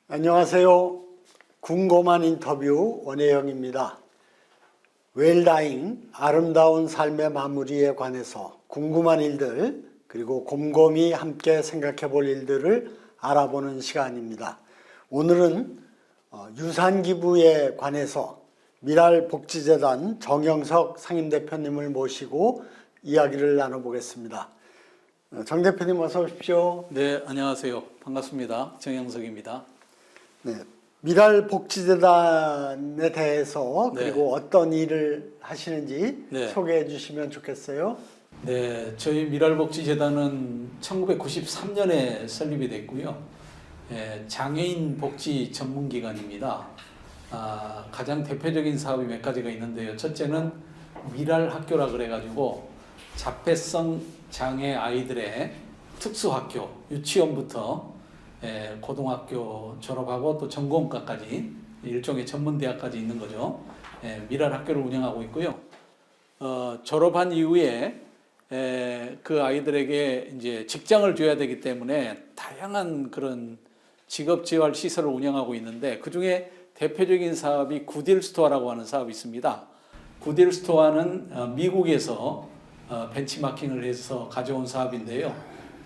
안녕하세요. 궁금한 인터뷰 원혜영입니다. 웰다잉, 아름다운 삶의 마무리에 관해서 궁금한 일들 그리고 곰곰이 함께 생각해 볼 일들을 알아보는 시간입니다. 오늘은 유산기부에 관해서 미랄복지재단 정영석 상임대표님을 모시고 이야기를 나눠보겠습니다. 정 대표님 어서 오십시오. 네, 안녕하세요. 반갑습니다. 정영석입니다. 네, 미랄복지재단에 대해서 그리고 어떤 일을 하시는지 소개해 주시면 좋겠어요. 네, 저희 미랄복지재단은 1993년에 설립이 됐고요. 장애인 복지 전문기관입니다. 가장 대표적인 사업이 몇 가지가 있는데요. 첫째는 미랄학교라 그래가지고 자폐성 장애 아이들의 특수학교, 유치원부터 고등학교 졸업하고 또 전공과까지 일종의 전문대학까지 있는 거죠. 미랄학교를 운영하고 있고요. 졸업한 이후에 그 아이들에게 이제 직장을 줘야 되기 때문에 다양한 그런 직업재활 시설을 운영하고 있는데 그 중에 대표적인 사업이 굿딜스토어라고 하는 사업이 있습니다. 굿딜스토어는 미국에서 벤치마킹을 해서 가져온 사업인데요.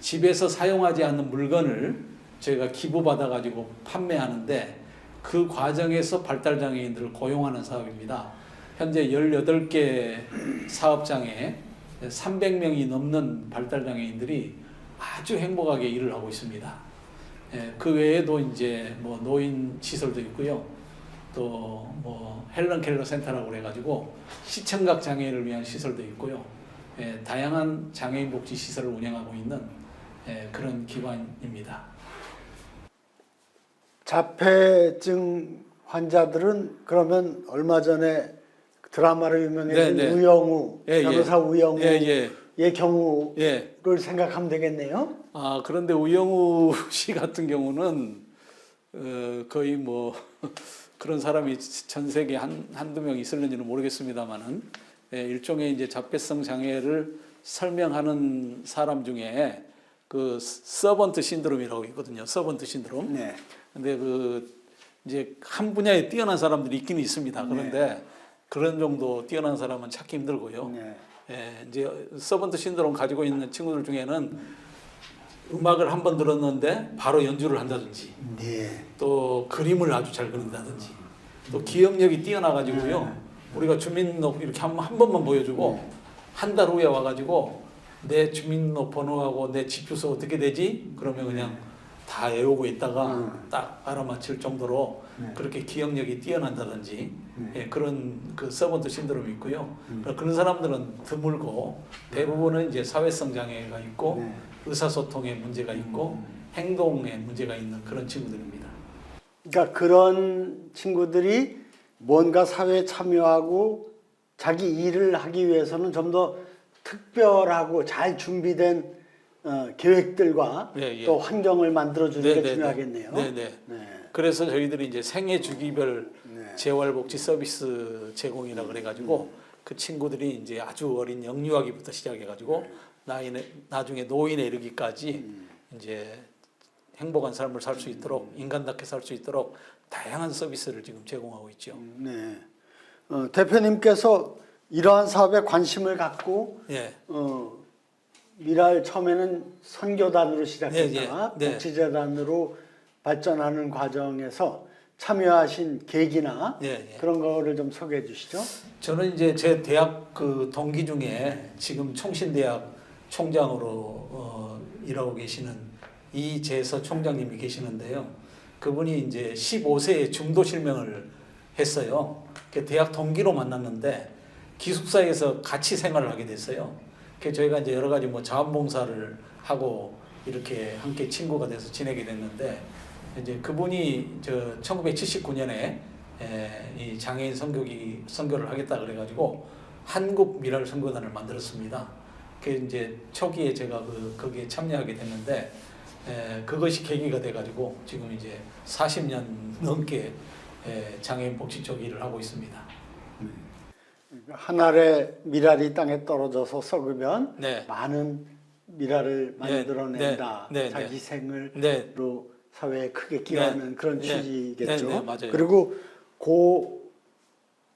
집에서 사용하지 않는 물건을 저희가 기부받아 가지고 판매하는데 그 과정에서 발달장애인들을 고용하는 사업입니다. 현재 18개 사업장에 300명이 넘는 발달장애인들이 아주 행복하게 일을 하고 있습니다. 그 외에도 이제 뭐 노인 시설도 있고요. 또 뭐 헬런 켈러 센터라고 그래가지고 시청각 장애인을 위한 시설도 있고요. 다양한 장애인 복지 시설을 운영하고 있는 그런 기관입니다. 자폐증 환자들은 그러면 얼마 전에 드라마로 유명해진 우영우, 변호사 우영우의 경우를 생각하면 되겠네요. 그런데 우영우 씨 같은 경우는 거의 뭐 그런 사람이 전 세계에 한두 명 있을는지는 모르겠습니다만은 일종의 이제 자폐성 장애를 설명하는 사람 중에 그 서번트 신드롬이라고 있거든요. 서번트 신드롬. 근데 그 이제 한 분야에 뛰어난 사람들이 있긴 있습니다. 그런데 그런 정도 뛰어난 사람은 찾기 힘들고요. 이제 서번트 신드롬 가지고 있는 친구들 중에는 음악을 한 번 들었는데 바로 연주를 한다든지, 또 그림을 아주 잘 그린다든지, 또 기억력이 뛰어나가지고요. 우리가 주민등록 이렇게 한 번만 보여주고 한 달 후에 와가지고 내 주민등록 번호하고 내 집 주소 어떻게 되지? 그러면 그냥 다 외우고 있다가 딱 알아맞힐 정도로 그렇게 기억력이 뛰어난다든지 그런 그 서번트 신드롬이 있고요. 그런 사람들은 드물고 대부분은 이제 사회성 장애가 있고 의사소통에 문제가 있고 행동에 문제가 있는 그런 친구들입니다. 그러니까 그런 친구들이 뭔가 사회에 참여하고 자기 일을 하기 위해서는 좀 더 특별하고 잘 준비된 계획들과 또 환경을 만들어주는 게 중요하겠네요. 그래서 저희들이 이제 생애 주기별 재활복지 서비스 제공이라 그래가지고 그 친구들이 이제 아주 어린 영유아기부터 시작해가지고 나중에 노인에 이르기까지 이제 행복한 삶을 살 수 있도록 인간답게 살 수 있도록 다양한 서비스를 지금 제공하고 있죠. 대표님께서 이러한 사업에 관심을 갖고 미랄 처음에는 선교단으로 시작했다가 복지재단으로 발전하는 과정에서 참여하신 계기나 그런 거를 좀 소개해 주시죠. 저는 이제 제 대학 그 동기 중에 지금 총신대학 총장으로 일하고 계시는 이재서 총장님이 계시는데요. 그분이 이제 15세에 중도 실명을 했어요. 대학 동기로 만났는데 기숙사에서 같이 생활을 하게 됐어요. 그래서 저희가 이제 여러 가지 뭐 자원봉사를 하고 이렇게 함께 친구가 돼서 지내게 됐는데 이제 그분이 저 1979년에 이 장애인 선교를 하겠다 그래가지고 한국 미랄 선교단을 만들었습니다. 그 이제 초기에 제가 거기에 참여하게 됐는데 그것이 계기가 돼가지고 지금 이제 40년 넘게 장애인 복지 쪽 일을 하고 있습니다. 한 알의 미랄이 땅에 떨어져서 썩으면 많은 미랄을 만들어낸다. 자기 생을로 사회에 크게 기여하는 그런 취지겠죠. 네, 맞아요. 그리고 그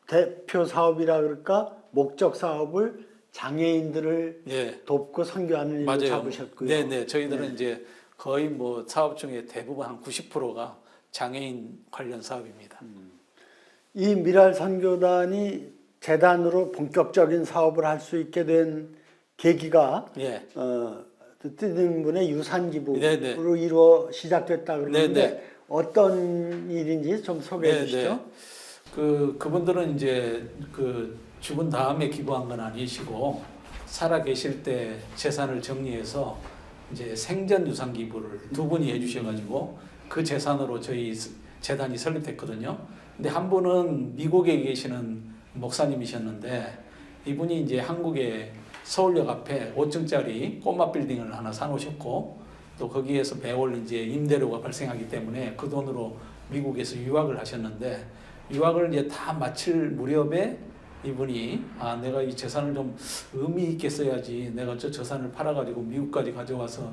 대표 사업이라 그럴까 목적 사업을 장애인들을 돕고 선교하는 일을 맞아요. 잡으셨고요. 네. 저희들은 이제 거의 뭐 사업 중에 대부분 한 90%가 장애인 관련 사업입니다. 이 미랄 선교단이 재단으로 본격적인 사업을 할 수 있게 된 계기가 뜻있는 분의 유산 기부로 이루어 시작됐다 그러는데 어떤 일인지 좀 소개해 주시죠. 그분들은 이제 그 죽은 다음에 기부한 건 아니시고 살아 계실 때 재산을 정리해서 이제 생전 유산 기부를 두 분이 해주셔가지고 그 재산으로 저희 재단이 설립됐거든요. 근데 한 분은 미국에 계시는 목사님이셨는데 이분이 이제 한국에 서울역 앞에 5층짜리 꼬마 빌딩을 하나 사놓으셨고 또 거기에서 매월 이제 임대료가 발생하기 때문에 그 돈으로 미국에서 유학을 하셨는데 유학을 이제 다 마칠 무렵에 이분이 내가 이 재산을 좀 의미 있게 써야지 내가 저 재산을 팔아가지고 미국까지 가져와서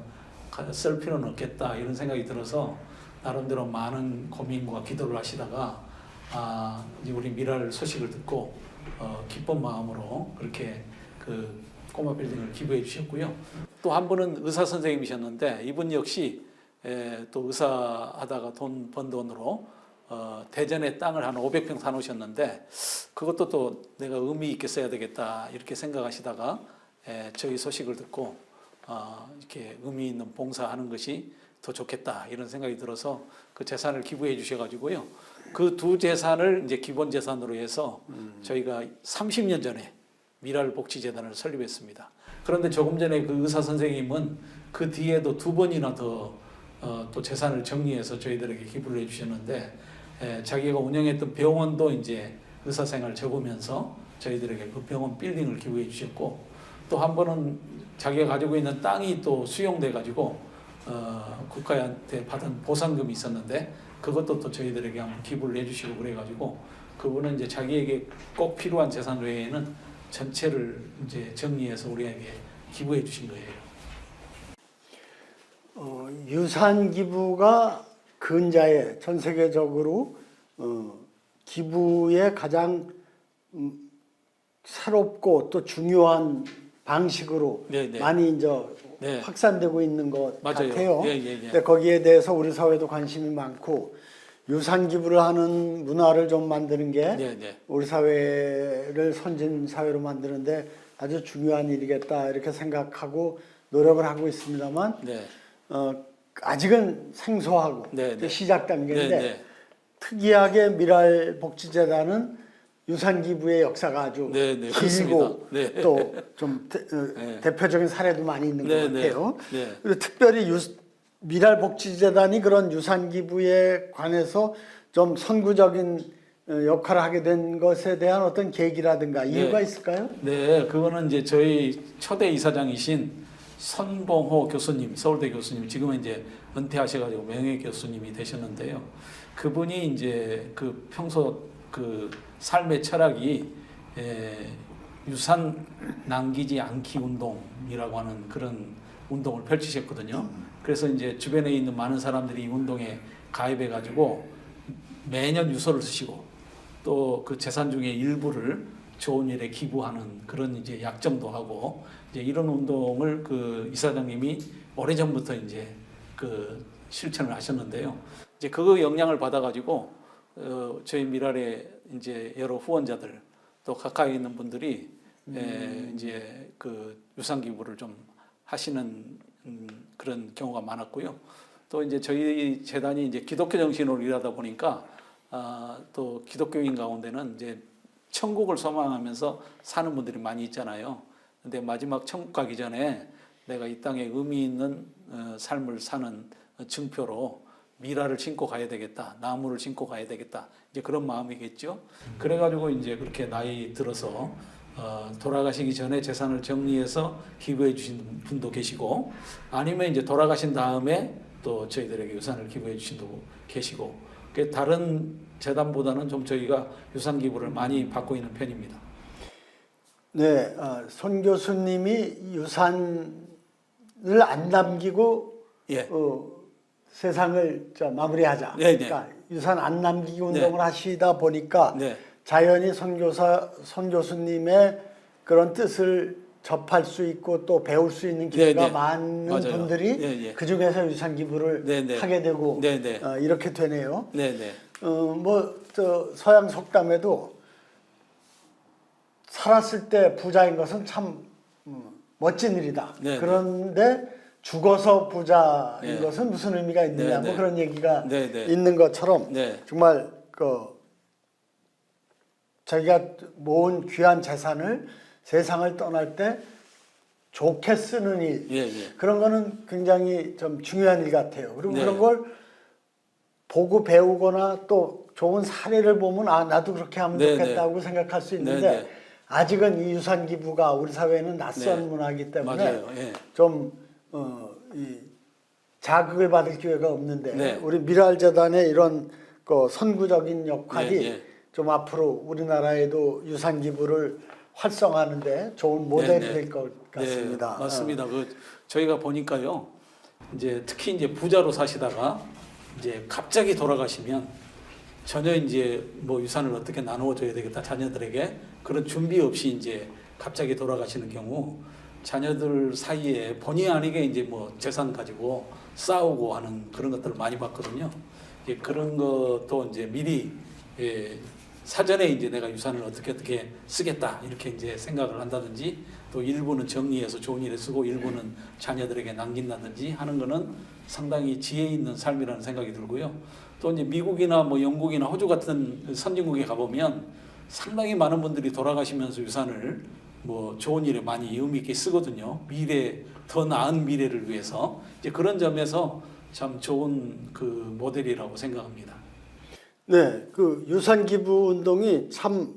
쓸 필요는 없겠다 이런 생각이 들어서 나름대로 많은 고민과 기도를 하시다가 이제 우리 미랄 소식을 듣고 기쁜 마음으로 그렇게 그 꼬마 빌딩을 기부해 주셨고요. 또 한 분은 의사 선생님이셨는데 이분 역시 또 의사 하다가 번 돈으로 대전에 땅을 한 500평 사놓으셨는데 그것도 또 내가 의미 있게 써야 되겠다 이렇게 생각하시다가 저희 소식을 듣고 이렇게 의미 있는 봉사하는 것이 더 좋겠다 이런 생각이 들어서 그 재산을 기부해 주셔가지고요. 그 두 재산을 이제 기본 재산으로 해서 저희가 30년 전에 미랄 복지재단을 설립했습니다. 그런데 조금 전에 그 의사 선생님은 그 뒤에도 두 번이나 더 또 재산을 정리해서 저희들에게 기부를 해주셨는데 자기가 운영했던 병원도 이제 의사생활 접으면서 저희들에게 그 병원 빌딩을 기부해 주셨고 또 한 번은 자기가 가지고 있는 땅이 또 수용돼 가지고 국가한테 받은 보상금이 있었는데 그것도 또 저희들에게 한번 기부를 해주시고 그래가지고 그분은 이제 자기에게 꼭 필요한 재산 외에는 전체를 이제 정리해서 우리에게 기부해 주신 거예요. 유산 기부가 근자에 전 세계적으로 기부의 가장 새롭고 또 중요한 방식으로 많이 이제 확산되고 있는 것 같아요. 근데 거기에 대해서 우리 사회도 관심이 많고 유산 기부를 하는 문화를 좀 만드는 게 우리 사회를 선진 사회로 만드는데 아주 중요한 일이겠다 이렇게 생각하고 노력을 하고 있습니다만 아직은 생소하고 시작 단계인데 특이하게 미랄 복지재단은 유산 기부의 역사가 아주 길고 또 좀 대표적인 사례도 많이 있는 것 같아요. 그리고 특별히 미랄 복지재단이 그런 유산 기부에 관해서 좀 선구적인 역할을 하게 된 것에 대한 어떤 계기라든가 이유가 있을까요? 네, 그거는 이제 저희 초대 이사장이신 선봉호 교수님, 서울대 교수님, 지금은 이제 은퇴하셔가지고 명예 교수님이 되셨는데요. 그분이 이제 그 평소 그 삶의 철학이 유산 남기지 않기 운동이라고 하는 그런 운동을 펼치셨거든요. 그래서 이제 주변에 있는 많은 사람들이 이 운동에 가입해가지고 매년 유서를 쓰시고 또 그 재산 중에 일부를 좋은 일에 기부하는 그런 이제 약정도 하고 이제 이런 운동을 그 이사장님이 오래전부터 이제 그 실천을 하셨는데요. 이제 그 영향을 받아가지고 저희 미랄의 이제 여러 후원자들 또 가까이 있는 분들이 이제 그 유산 기부를 좀 하시는 그런 경우가 많았고요. 또 이제 저희 재단이 이제 기독교 정신으로 일하다 보니까 또 기독교인 가운데는 이제 천국을 소망하면서 사는 분들이 많이 있잖아요. 근데 마지막 천국 가기 전에 내가 이 땅에 의미 있는 삶을 사는 증표로 미랄을 심고 가야 되겠다, 나무를 심고 가야 되겠다, 이제 그런 마음이겠죠. 그래가지고 이제 그렇게 나이 들어서 돌아가시기 전에 재산을 정리해서 기부해 주신 분도 계시고, 아니면 이제 돌아가신 다음에 또 저희들에게 유산을 기부해 주신 분도 계시고, 다른 재단보다는 좀 저희가 유산 기부를 많이 받고 있는 편입니다. 네, 손 교수님이 유산을 안 남기고 세상을 마무리하자. 네, 네. 그러니까 유산 안 남기기 운동을 네. 하시다 보니까 네. 자연히 선 교수님의 그런 뜻을 접할 수 있고 또 배울 수 있는 기회가 네, 네. 많은 맞아요. 분들이 네, 네. 그 중에서 유산 기부를 네, 네. 하게 되고 네, 네. 이렇게 되네요. 네, 네. 서양 속담에도 살았을 때 부자인 것은 참 멋진 일이다. 네, 그런데 죽어서 부자인 네. 것은 무슨 의미가 있느냐, 네, 뭐 네. 그런 얘기가 네, 네. 있는 것처럼 네. 정말 자기가 모은 귀한 재산을 세상을 떠날 때 좋게 쓰는 일, 예, 예. 그런 거는 굉장히 좀 중요한 일 같아요. 그리고 네. 그런 걸 보고 배우거나 또 좋은 사례를 보면 나도 그렇게 하면 네, 좋겠다고 생각할 수 있는데 네, 네. 아직은 이 유산 기부가 우리 사회는 낯선 네. 문화이기 때문에 맞아요. 예. 좀 이 자극을 받을 기회가 없는데 네. 우리 미랄재단의 이런 선구적인 역할이 예, 예. 좀 앞으로 우리나라에도 유산 기부를 활성화하는데 좋은 모델이 네, 네. 될 것 같습니다. 네, 맞습니다. 저희가 보니까요, 이제 특히 이제 부자로 사시다가 이제 갑자기 돌아가시면 전혀 이제 뭐 유산을 어떻게 나누어 줘야 되겠다 자녀들에게 그런 준비 없이 이제 갑자기 돌아가시는 경우 자녀들 사이에 본의 아니게 이제 뭐 재산 가지고 싸우고 하는 그런 것들을 많이 봤거든요. 그런 것도 이제 미리 사전에 이제 내가 유산을 어떻게 쓰겠다 이렇게 이제 생각을 한다든지 또 일부는 정리해서 좋은 일에 쓰고 일부는 자녀들에게 남긴다든지 하는 거는 상당히 지혜 있는 삶이라는 생각이 들고요. 또 이제 미국이나 뭐 영국이나 호주 같은 선진국에 가보면 상당히 많은 분들이 돌아가시면서 유산을 뭐 좋은 일에 많이 의미 있게 쓰거든요. 더 나은 미래를 위해서 이제 그런 점에서 참 좋은 그 모델이라고 생각합니다. 네, 그 유산 기부 운동이 참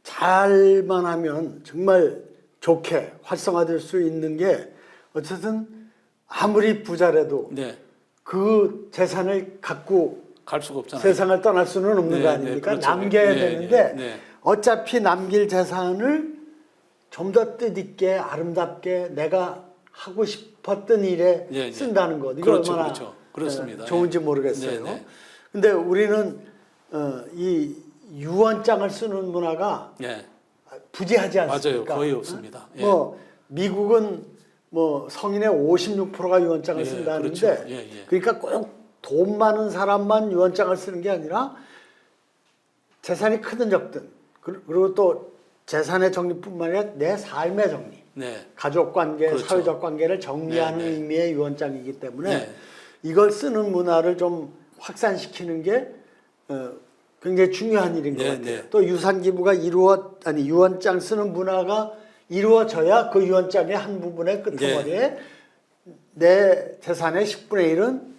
잘만 하면 정말 좋게 활성화될 수 있는 게 어쨌든 아무리 부자라도 네. 그 재산을 갖고 갈 수가 없잖아요. 세상을 떠날 수는 없는 네, 거 아닙니까? 네, 그렇죠. 남겨야 네, 되는데 네. 어차피 남길 재산을 좀 더 뜻있게 아름답게 내가 하고 싶었던 일에 네, 네. 쓴다는 것. 이거 그렇죠, 얼마나 그렇죠. 그렇습니다. 좋은지 모르겠어요. 네, 네. 근데 우리는 이 유언장을 쓰는 문화가 예. 부재하지 않습니까? 맞아요. 거의 없습니다. 예. 뭐 미국은 뭐 성인의 56%가 유언장을 예, 쓴다는데 그렇죠. 예, 예. 그러니까 꼭 돈 많은 사람만 유언장을 쓰는 게 아니라 재산이 크든 적든 그리고 또 재산의 정리뿐만 아니라 내 삶의 정리, 네. 가족 관계, 그렇죠. 사회적 관계를 정리하는 네, 네. 의미의 유언장이기 때문에 네. 이걸 쓰는 문화를 좀 확산시키는 게 굉장히 중요한 일인 것 네, 같아요. 네. 또 유산 기부가 유언장 쓰는 문화가 이루어져야 그 유언장의 한 부분의 끄트머리에 내 재산의 10분의 1은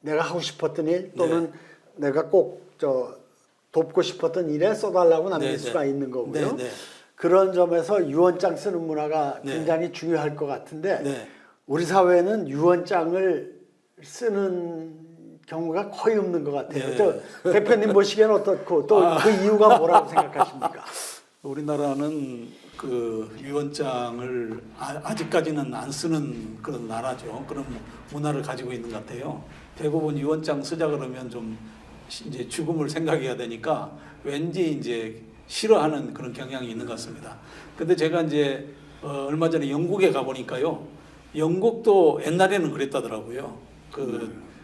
내가 하고 싶었던 일 또는 내가 꼭 돕고 싶었던 일에 써달라고 남길 네, 수가 네. 있는 거고요. 네, 네. 그런 점에서 유언장 쓰는 문화가 네. 굉장히 중요할 것 같은데 네. 우리 사회는 유언장을 쓰는 경우가 거의 없는 것 같아요. 네. 저 대표님 보시기에는 어떻고 또 그 이유가 뭐라고 생각하십니까? 우리나라는 그 유언장을 아직까지는 안 쓰는 그런 나라죠. 그런 문화를 가지고 있는 것 같아요. 대부분 유언장 쓰자 그러면 좀 이제 죽음을 생각해야 되니까 왠지 이제 싫어하는 그런 경향이 있는 것 같습니다. 근데 제가 이제 얼마 전에 영국에 가보니까요. 영국도 옛날에는 그랬다더라고요.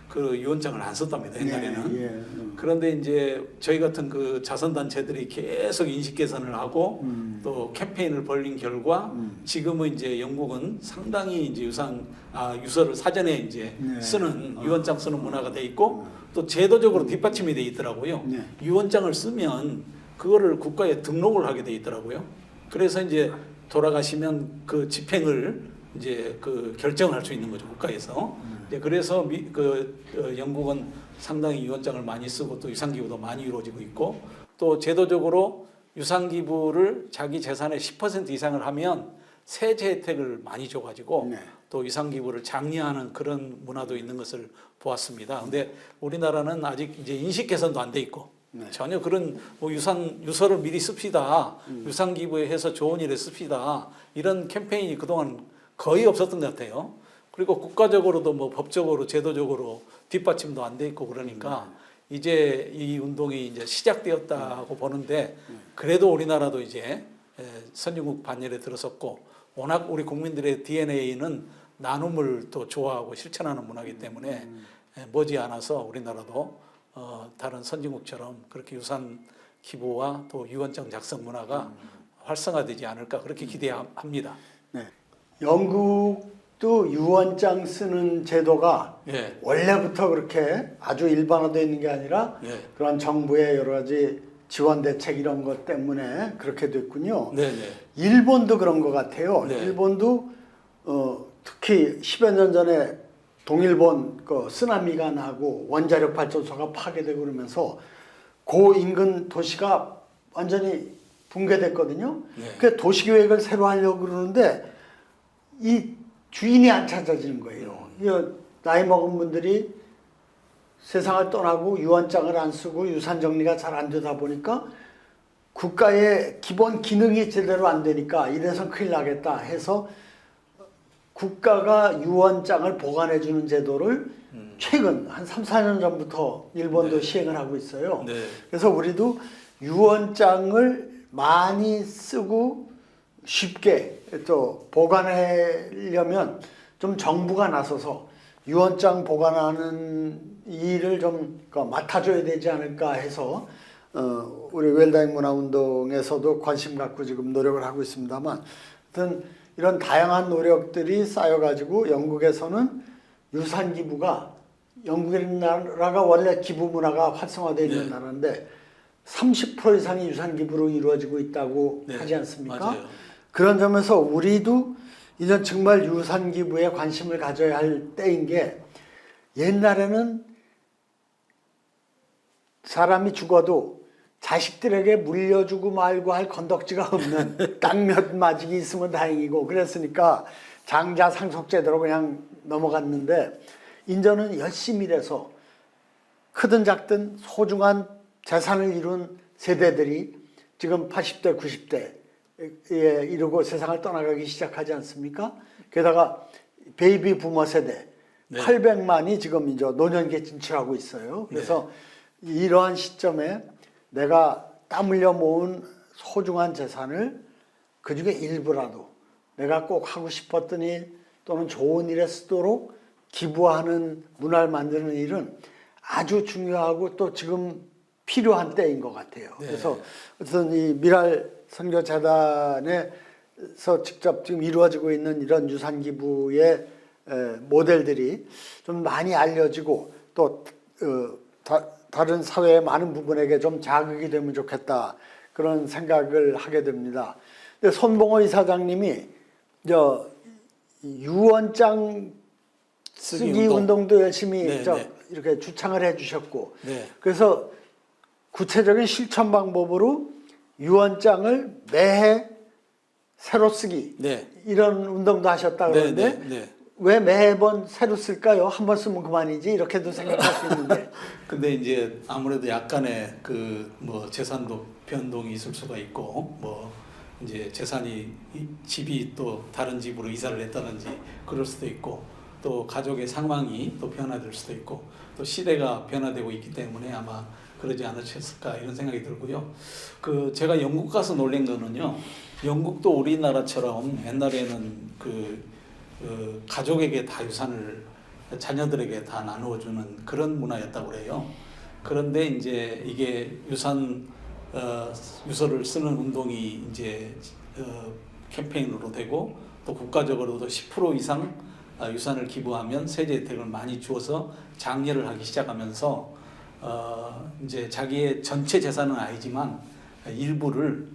그 유언장을 안 썼답니다. 옛날에는. 예, 예. 그런데 이제 저희 같은 그 자선단체들이 계속 인식 개선을 하고 또 캠페인을 벌린 결과 지금은 이제 영국은 상당히 이제 유서를 사전에 이제 네. 쓰는 유언장 쓰는 문화가 돼 있고 또 제도적으로 뒷받침이 돼 있더라고요. 네. 유언장을 쓰면 그거를 국가에 등록을 하게 돼 있더라고요. 그래서 이제 돌아가시면 그 집행을 이제 그 결정을 할 수 있는 거죠, 국가에서. 이제 그래서 영국은 상당히 유언장을 많이 쓰고 또 유산기부도 많이 이루어지고 있고 또 제도적으로 유산기부를 자기 재산의 10% 이상을 하면 세제 혜택을 많이 줘가지고 네. 또 유산기부를 장려하는 그런 문화도 있는 것을 보았습니다. 근데 우리나라는 아직 이제 인식 개선도 안 돼 있고 네. 전혀 그런 뭐 유서를 미리 씁시다. 유산기부에 해서 좋은 일에 씁시다. 이런 캠페인이 그동안 거의 없었던 것 같아요. 그리고 국가적으로도 뭐 법적으로 제도적으로 뒷받침도 안 돼 있고 그러니까 이제 이 운동이 이제 시작되었다고 보는데 그래도 우리나라도 이제 선진국 반열에 들어섰고 워낙 우리 국민들의 DNA는 나눔을 또 좋아하고 실천하는 문화이기 때문에 머지않아서 우리나라도 다른 선진국처럼 그렇게 유산 기부와 또 유언장 작성 문화가 활성화되지 않을까 그렇게 기대합니다. 네. 영국도 유언장 쓰는 제도가 예. 원래부터 그렇게 아주 일반화되어 있는 게 아니라 예. 그런 정부의 여러 가지 지원 대책 이런 것 때문에 그렇게 됐군요. 네네. 일본도 그런 것 같아요. 네. 일본도 특히 10여 년 전에 동일본 그 쓰나미가 나고 원자력 발전소가 파괴되고 그러면서 그 인근 도시가 완전히 붕괴됐거든요. 네. 그 도시계획을 새로 하려고 그러는데 이 주인이 안 찾아지는 거예요. 이 나이 먹은 분들이 세상을 떠나고 유언장을 안 쓰고 유산 정리가 잘 안 되다 보니까 국가의 기본 기능이 제대로 안 되니까 이래서 큰일 나겠다 해서 국가가 유언장을 보관해 주는 제도를 최근 한 3, 4년 전부터 일본도 네. 시행을 하고 있어요. 네. 그래서 우리도 유언장을 많이 쓰고 쉽게 또 보관하려면 좀 정부가 나서서 유언장 보관하는 일을 좀 맡아줘야 되지 않을까 해서 우리 웰다잉 문화운동에서도 관심 갖고 지금 노력을 하고 있습니다만 하여튼 이런 다양한 노력들이 쌓여가지고 영국에서는 유산 기부가 영국이라는 원래 기부 문화가 활성화되어 있는 네. 나라인데 30% 이상이 유산 기부로 이루어지고 있다고 네. 하지 않습니까? 맞아요. 그런 점에서 우리도 이제 정말 유산 기부에 관심을 가져야 할 때인 게 옛날에는 사람이 죽어도 자식들에게 물려주고 말고 할 건덕지가 없는 땅 몇 마직이 있으면 다행이고 그랬으니까 장자 상속제대로 그냥 넘어갔는데 이제는 열심히 일해서 크든 작든 소중한 재산을 이룬 세대들이 지금 80대 90대에 이르고 세상을 떠나가기 시작하지 않습니까? 게다가 베이비 부머 세대 네. 800만이 지금 이제 노년기에 진출하고 있어요. 그래서 이러한 시점에 내가 땀 흘려 모은 소중한 재산을 그중에 일부라도 내가 꼭 하고 싶었던 일 또는 좋은 일에 쓰도록 기부하는 문화를 만드는 일은 아주 중요하고 또 지금 필요한 때인 것 같아요. 네. 그래서 어쨌든 이 미랄 선교재단에서 직접 지금 이루어지고 있는 이런 유산 기부의 모델들이 좀 많이 알려지고 또 다른 사회의 많은 부분에게 좀 자극이 되면 좋겠다 그런 생각을 하게 됩니다. 근데 손봉호 이사장님이 유언장 쓰기 운동도 열심히 네, 네. 이렇게 주창을 해주셨고 네. 그래서 구체적인 실천 방법으로 유언장을 매해 새로 쓰기 네. 이런 운동도 하셨다 그러는데 네, 네, 네. 왜 매번 새로 쓸까요? 한 번 쓰면 그만이지 이렇게도 생각할 수 있는데 근데 이제 아무래도 약간의 그 뭐 재산도 변동이 있을 수가 있고 뭐 이제 재산이 집이 또 다른 집으로 이사를 했다든지 그럴 수도 있고 또 가족의 상황이 또 변화될 수도 있고 또 시대가 변화되고 있기 때문에 아마 그러지 않으셨을까 이런 생각이 들고요. 그 제가 영국 가서 놀란 거는요. 영국도 우리나라처럼 옛날에는 가족에게 다 유산을 자녀들에게 다 나누어주는 그런 문화였다고 그래요. 그런데 이제 이게 유서를 쓰는 운동이 이제 캠페인으로 되고 또 국가적으로도 10% 이상 유산을 기부하면 세제 혜택을 많이 주어서 장려를 하기 시작하면서 이제 자기의 전체 재산은 아니지만 일부를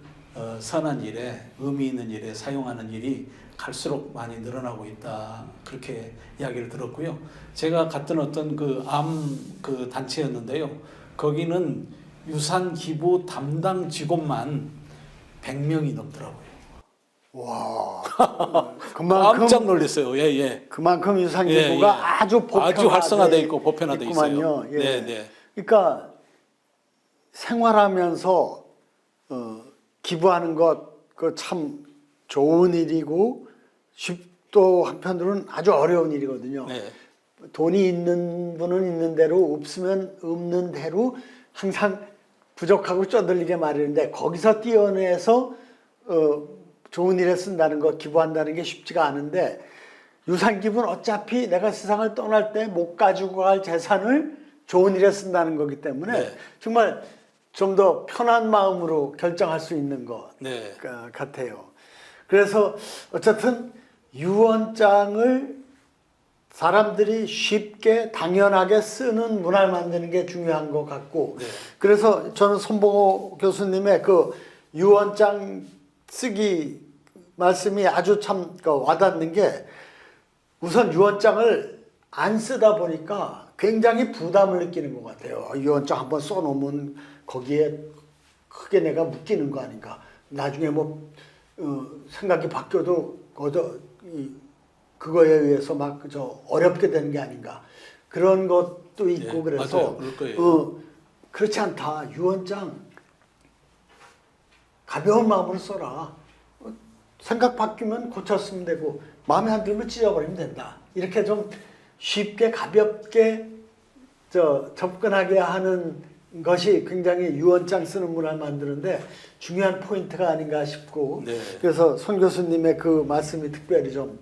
선한 일에 의미 있는 일에 사용하는 일이 갈수록 많이 늘어나고 있다 그렇게 이야기를 들었고요. 제가 갔던 어떤 그 단체였는데요. 거기는 유산 기부 담당 직원만 100명이 넘더라고요. 와, 깜짝 놀랐어요. 예. 그만큼 유산 기부가 아주 활성화되어 있고 보편화되어 있구만요. 있어요. 네. 그러니까 생활하면서 기부하는 것 그 참 좋은 일이고 또 한편으로는 아주 어려운 일이거든요. 네. 돈이 있는 분은 있는 대로 없으면 없는 대로 항상 부족하고 쪼들리게 마련인데 거기서 띄어내서 좋은 일에 쓴다는 거, 기부한다는 게 쉽지가 않은데 유산 기부는 어차피 내가 세상을 떠날 때 못 가지고 갈 재산을 좋은 일에 쓴다는 거기 때문에 네. 정말 좀 더 편한 마음으로 결정할 수 있는 것 네. 같아요. 그래서 어쨌든 유언장을 사람들이 쉽게 당연하게 쓰는 문화를 만드는 게 중요한 것 같고 네. 그래서 저는 손봉호 교수님의 그 유언장 쓰기 말씀이 아주 참 와닿는 게 우선 유언장을 안 쓰다 보니까 굉장히 부담을 느끼는 것 같아요. 유언장 한번 써놓으면 거기에 크게 내가 묶이는 거 아닌가. 나중에 뭐 생각이 바뀌어도 그거에 의해서 막 어렵게 되는 게 아닌가. 그런 것도 있고 네, 그래서 맞아요. 그럴 거예요. 그렇지 않다. 유언장 가벼운 마음으로 써라. 생각 바뀌면 고쳤으면 되고 마음에 안 들면 찢어버리면 된다. 이렇게 좀 쉽게 가볍게 접근하게 하는 것이 굉장히 유언장 쓰는 문화를 만드는데 중요한 포인트가 아닌가 싶고 네. 그래서 손 교수님의 그 말씀이 특별히 좀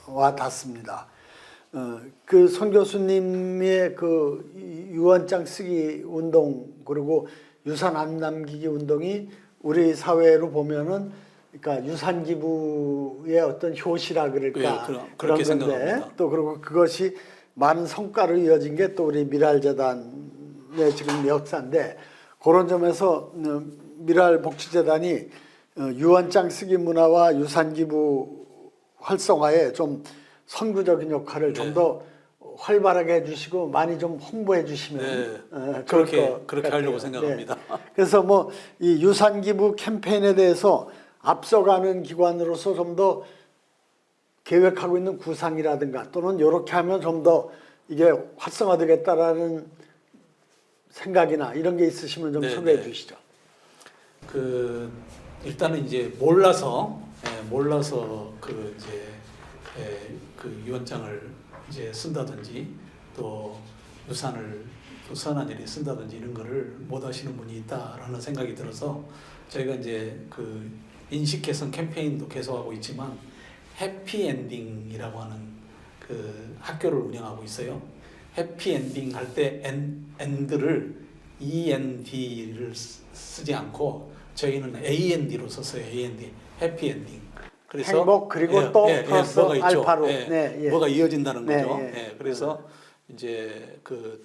와닿습니다. 그 손 교수님의 그 유언장 쓰기 운동 그리고 유산 안 남기기 운동이 우리 사회로 보면은 그러니까 유산 기부의 어떤 효시라 그럴까 예, 그런 그렇게 건데 생각합니다. 또 그리고 그것이 많은 성과로 이어진 게 또 우리 미랄재단의 지금 역사인데 그런 점에서 미랄복지재단이 유언장 쓰기 문화와 유산 기부 활성화에 좀 선구적인 역할을 네. 좀 더 활발하게 해주시고 많이 좀 홍보해 주시면 네. 좋을 그렇게 것 그렇게 같아요. 하려고 생각합니다. 네. 그래서 뭐 이 유산 기부 캠페인에 대해서 앞서가는 기관으로서 좀 더 계획하고 있는 구상이라든가 또는 이렇게 하면 좀 더 이게 활성화되겠다라는 생각이나 이런 게 있으시면 좀 네, 소개해 네. 주시죠. 일단은 이제 몰라서 그 이제 그 유언장을 이제 쓴다든지 또 유산한 일에 쓴다든지 이런 거를 못 하시는 분이 있다라는 생각이 들어서 저희가 이제 그 인식 개선 캠페인도 계속하고 있지만 해피엔딩이라고 하는 그 학교를 운영하고 있어요. 해피엔딩 할 때 end를 END를 쓰지 않고 저희는 AND로 썼어요. AND 해피엔딩. 그래서 행복 그리고 또 플러스 뭐가 있죠. 알파로 네, 뭐가 이어진다는 네, 거죠. 예. 그래서 이제 그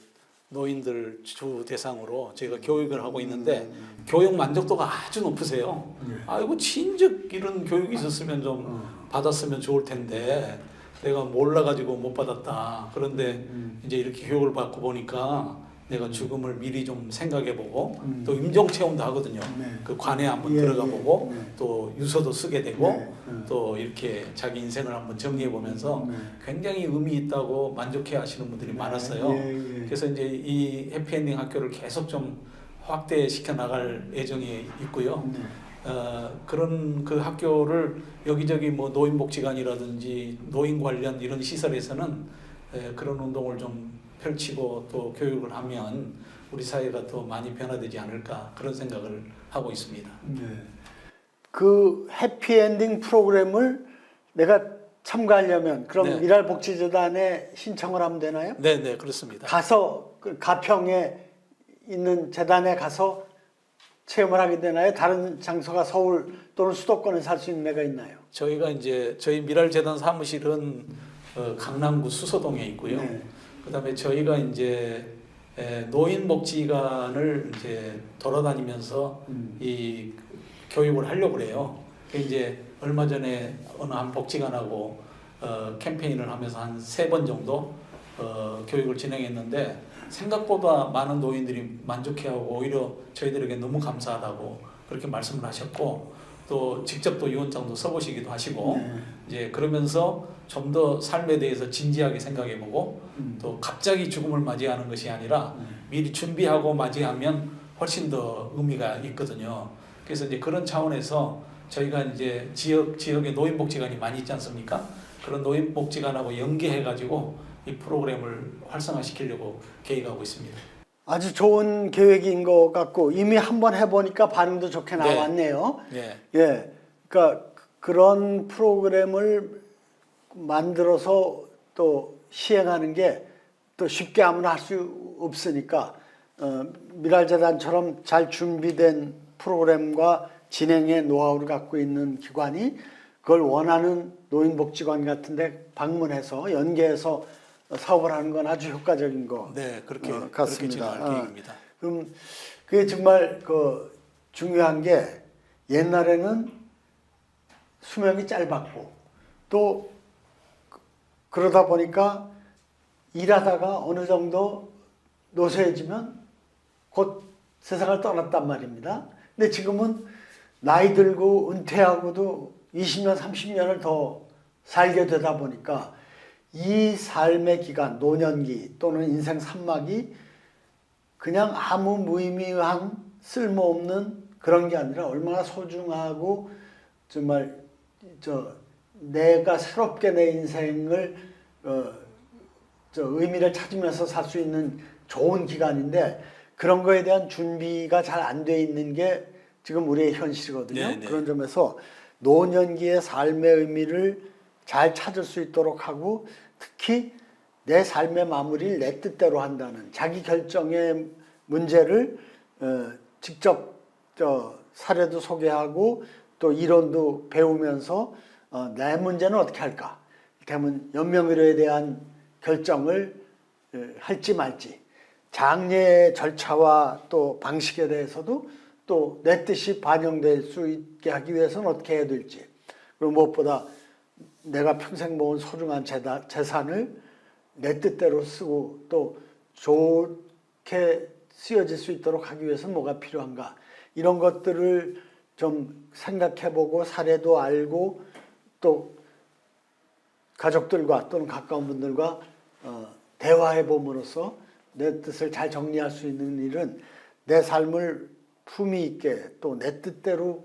노인들 주 대상으로 저희가 교육을 하고 있는데 교육 만족도가 아주 높으세요. 아이고 진즉 이런 교육이 있었으면 좀 받았으면 좋을 텐데 내가 몰라가지고 못 받았다. 그런데 이제 이렇게 교육을 받고 보니까 내가 죽음을 미리 좀 생각해보고 또 임종 체험도 하거든요. 네. 그 관에 한번 예, 들어가 보고 네. 또 유서도 쓰게 되고 네. 또 이렇게 자기 인생을 한번 정리해 보면서 네. 굉장히 의미 있다고 만족해 하시는 분들이 많았어요. 예. 그래서 이제 이 해피엔딩 학교를 계속 좀 확대시켜 나갈 예정이 있고요. 네. 그런 그 학교를 여기저기 뭐 노인복지관이라든지 노인 관련 이런 시설에서는 그런 운동을 좀 펼치고 또 교육을 하면 우리 사회가 더 많이 변화되지 않을까 그런 생각을 하고 있습니다. 네. 그 해피엔딩 프로그램을 내가 참가하려면 그럼 네. 미랄복지재단에 신청을 하면 되나요? 네, 그렇습니다. 가서 그 가평에 있는 재단에 가서 체험을 하게 되나요? 다른 장소가 서울 또는 수도권에 살 수 있는 데가 있나요? 저희가 이제 저희 미랄재단 사무실은 강남구 수서동에 있고요. 네. 그다음에 저희가 이제 노인복지관을 이제 돌아다니면서 이 교육을 하려고 그래요. 이제 얼마 전에 어느 한 복지관하고 캠페인을 하면서 한 3번 정도 교육을 진행했는데 생각보다 많은 노인들이 만족해하고 오히려 저희들에게 너무 감사하다고 그렇게 말씀을 하셨고 또 직접 또 유언장도 써보시기도 하시고 이제 그러면서 좀 더 삶에 대해서 진지하게 생각해보고 또 갑자기 죽음을 맞이하는 것이 아니라 미리 준비하고 맞이하면 훨씬 더 의미가 있거든요. 그래서 이제 그런 차원에서 저희가 이제 지역에 노인복지관이 많이 있지 않습니까? 그런 노인복지관하고 연계해가지고 이 프로그램을 활성화시키려고 계획하고 있습니다. 아주 좋은 계획인 것 같고 이미 한번 해보니까 반응도 좋게 네. 나왔네요. 네. 예, 그러니까 그런 프로그램을 만들어서 또 시행하는 게 또 쉽게 아무나 할 수 없으니까 미랄재단처럼 잘 준비된 프로그램과 진행의 노하우를 갖고 있는 기관이 그걸 원하는 노인복지관 같은데 방문해서 연계해서 사업을 하는 건 아주 효과적인 것 네, 그렇게 같습니다. 진행할 계획입니다. 그럼 그게 정말 그 중요한 게 옛날에는 수명이 짧았고 또 그러다 보니까 일하다가 어느 정도 노쇠해지면 곧 세상을 떠났단 말입니다. 근데 지금은 나이 들고 은퇴하고도 20년, 30년을 더 살게 되다 보니까 이 삶의 기간, 노년기 또는 인생 산막이 그냥 아무 무의미한 쓸모없는 그런 게 아니라 얼마나 소중하고 정말 내가 새롭게 내 인생을 의미를 찾으면서 살 수 있는 좋은 기간인데 그런 거에 대한 준비가 잘 안 돼 있는 게 지금 우리의 현실이거든요. 네네. 그런 점에서 노년기의 삶의 의미를 잘 찾을 수 있도록 하고 특히 내 삶의 마무리를 내 뜻대로 한다는 자기 결정의 문제를 직접 사례도 소개하고 또 이론도 배우면서 내 문제는 어떻게 할까? 이를테면 연명의료에 대한 결정을 할지 말지 장례 절차와 또 방식에 대해서도 또 내 뜻이 반영될 수 있게 하기 위해서는 어떻게 해야 될지 그리고 무엇보다 내가 평생 모은 소중한 재산을 내 뜻대로 쓰고 또 좋게 쓰여질 수 있도록 하기 위해서는 뭐가 필요한가 이런 것들을 좀 생각해보고 사례도 알고 또 가족들과 또는 가까운 분들과 대화해 봄으로써 내 뜻을 잘 정리할 수 있는 일은 내 삶을 품위 있게 또 내 뜻대로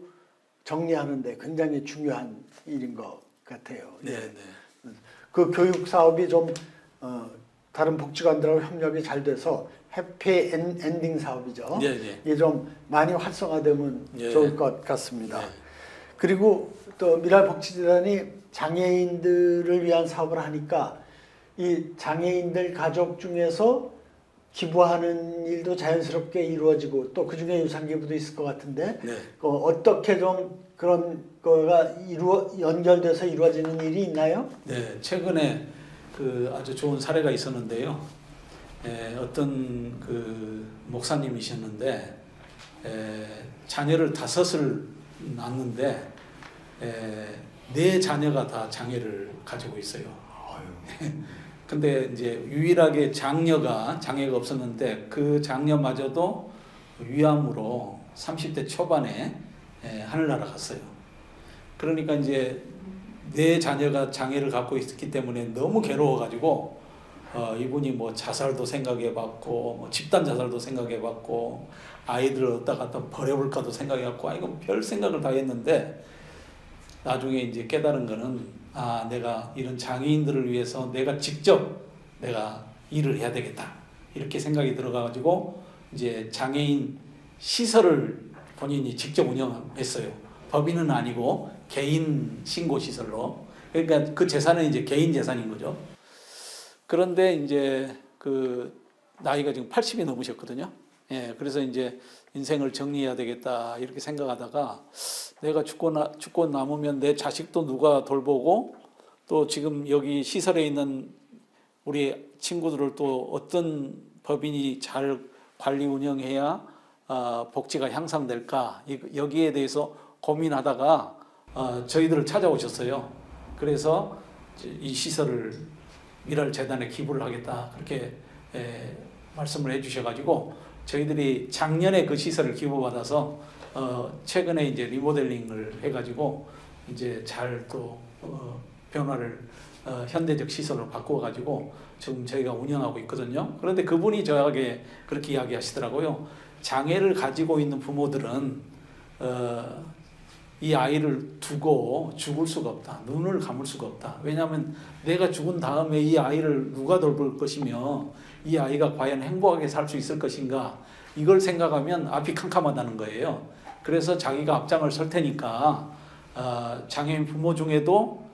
정리하는 데 굉장히 중요한 일인 것 같아요. 네, 예. 네. 그 교육 사업이 좀 다른 복지관들하고 협력이 잘 돼서 해피 엔딩 사업이죠. 네, 네. 이게 좀 많이 활성화되면 네. 좋을 것 같습니다. 네. 그리고 또 미랄복지재단이 장애인들을 위한 사업을 하니까 이 장애인들 가족 중에서 기부하는 일도 자연스럽게 이루어지고 또 그중에 유산기부도 있을 것 같은데 네. 어떻게 좀 그런 거가 연결돼서 이루어지는 일이 있나요? 네, 최근에 그 아주 좋은 사례가 있었는데요. 어떤 그 목사님이셨는데 자녀를 5을 낳았는데 4 자녀가 다 장애를 가지고 있어요. 근데 이제 유일하게 장녀가 장애가 없었는데 그 장녀마저도 위암으로 30대 초반에 하늘나라 갔어요. 그러니까 이제 4 자녀가 장애를 갖고 있기 때문에 너무 괴로워가지고 이분이 뭐 자살도 생각해봤고 뭐 집단 자살도 생각해봤고 아이들을 어디다 갖다 버려볼까도 생각해봤고 이거 별 생각을 다 했는데 나중에 이제 깨달은 거는 내가 이런 장애인들을 위해서 내가 직접 내가 일을 해야 되겠다 이렇게 생각이 들어가지고 이제 장애인 시설을 본인이 직접 운영했어요. 법인은 아니고 개인 신고 시설로. 그러니까 그 재산은 이제 개인 재산인 거죠. 그런데 이제 그 나이가 지금 80이 넘으셨거든요. 예, 그래서 이제 인생을 정리해야 되겠다 이렇게 생각하다가 내가 죽고 남으면 내 자식도 누가 돌보고 또 지금 여기 시설에 있는 우리 친구들을 또 어떤 법인이 잘 관리 운영해야 복지가 향상될까 여기에 대해서 고민하다가 저희들을 찾아오셨어요. 그래서 이 시설을 미랄재단에 기부를 하겠다 그렇게 말씀을 해주셔가지고 저희들이 작년에 그 시설을 기부받아서 최근에 이제 리모델링을 해가지고 이제 잘 또 변화를 현대적 시설로 바꿔가지고 지금 저희가 운영하고 있거든요. 그런데 그분이 저에게 그렇게 이야기하시더라고요. 장애를 가지고 있는 부모들은 이 아이를 두고 죽을 수가 없다. 눈을 감을 수가 없다. 왜냐하면 내가 죽은 다음에 이 아이를 누가 돌볼 것이며 이 아이가 과연 행복하게 살 수 있을 것인가 이걸 생각하면 앞이 캄캄하다는 거예요. 그래서 자기가 앞장을 설 테니까 장애인 부모 중에도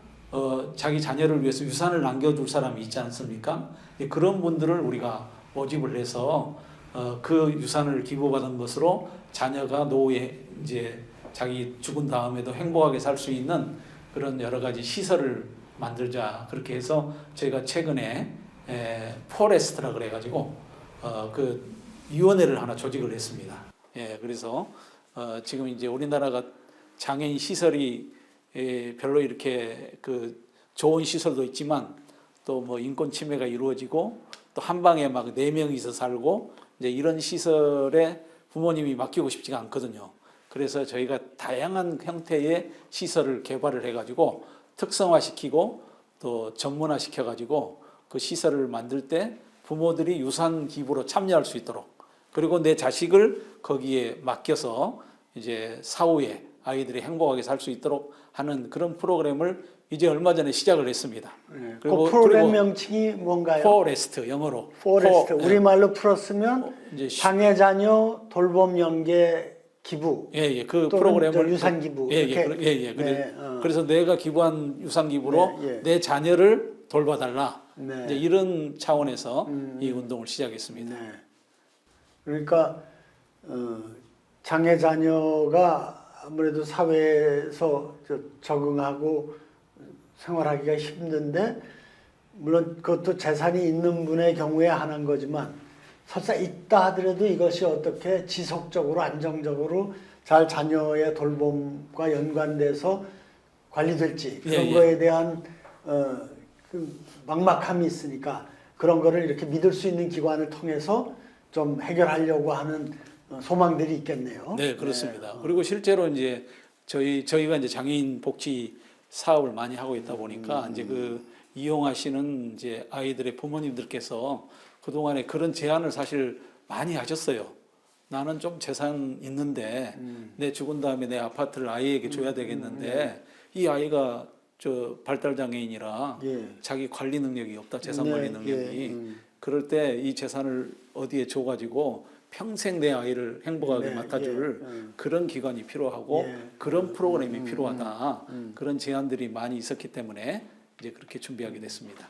자기 자녀를 위해서 유산을 남겨줄 사람이 있지 않습니까? 그런 분들을 우리가 모집을 해서 그 유산을 기부받은 것으로 자녀가 노후에 이제 자기 죽은 다음에도 행복하게 살 수 있는 그런 여러 가지 시설을 만들자. 그렇게 해서 저희가 최근에 포레스트라 그래가지고 그 위원회를 하나 조직을 했습니다. 예, 그래서 지금 이제 우리나라가 장애인 시설이 별로 이렇게 그 좋은 시설도 있지만 또 뭐 인권 침해가 이루어지고 또 한 방에 막 4명이서 살고 이제 이런 시설에 부모님이 맡기고 싶지가 않거든요. 그래서 저희가 다양한 형태의 시설을 개발을 해가지고 특성화시키고 또 전문화시켜가지고 그 시설을 만들 때 부모들이 유산 기부로 참여할 수 있도록 그리고 내 자식을 거기에 맡겨서 이제 사후에 아이들이 행복하게 살 수 있도록 하는 그런 프로그램을 이제 얼마 전에 시작을 했습니다. 네. 그리고 그 프로그램 명칭이 뭔가요? 포레스트 영어로. 포레스트 우리말로 풀었으면 이제 장애 자녀 돌봄 연계 기부. 예, 그 프로그램을 유산 기부. 예. 그래서 내가 기부한 유산 기부로 내 자녀를 돌봐달라. 네. 이제 이런 차원에서 이 운동을 시작했습니다. 네. 그러니까 장애 자녀가 아무래도 사회에서 적응하고 생활하기가 힘든데 물론 그것도 재산이 있는 분의 경우에 하는 거지만 설사 있다 하더라도 이것이 어떻게 지속적으로 안정적으로 잘 자녀의 돌봄과 연관돼서 관리될지 그런 거에 대한 그 막막함이 있으니까 그런 거를 이렇게 믿을 수 있는 기관을 통해서 좀 해결하려고 하는 소망들이 있겠네요. 네, 그렇습니다. 그리고 실제로 이제 저희가 이제 장애인 복지 사업을 많이 하고 있다 보니까 이제 그 이용하시는 이제 아이들의 부모님들께서 그동안에 그런 제안을 사실 많이 하셨어요. 나는 좀 재산 있는데 내 죽은 다음에 내 아파트를 아이에게 줘야 되겠는데 이 아이가 저 발달 장애인이라 자기 관리 능력이 없다. 재산 관리 능력이. 그럴 때 이 재산을 어디에 줘가지고 평생 내 아이를 행복하게 맡아줄 그런 기관이 필요하고 그런 프로그램이 필요하다. 그런 제안들이 많이 있었기 때문에 이제 그렇게 준비하게 됐습니다.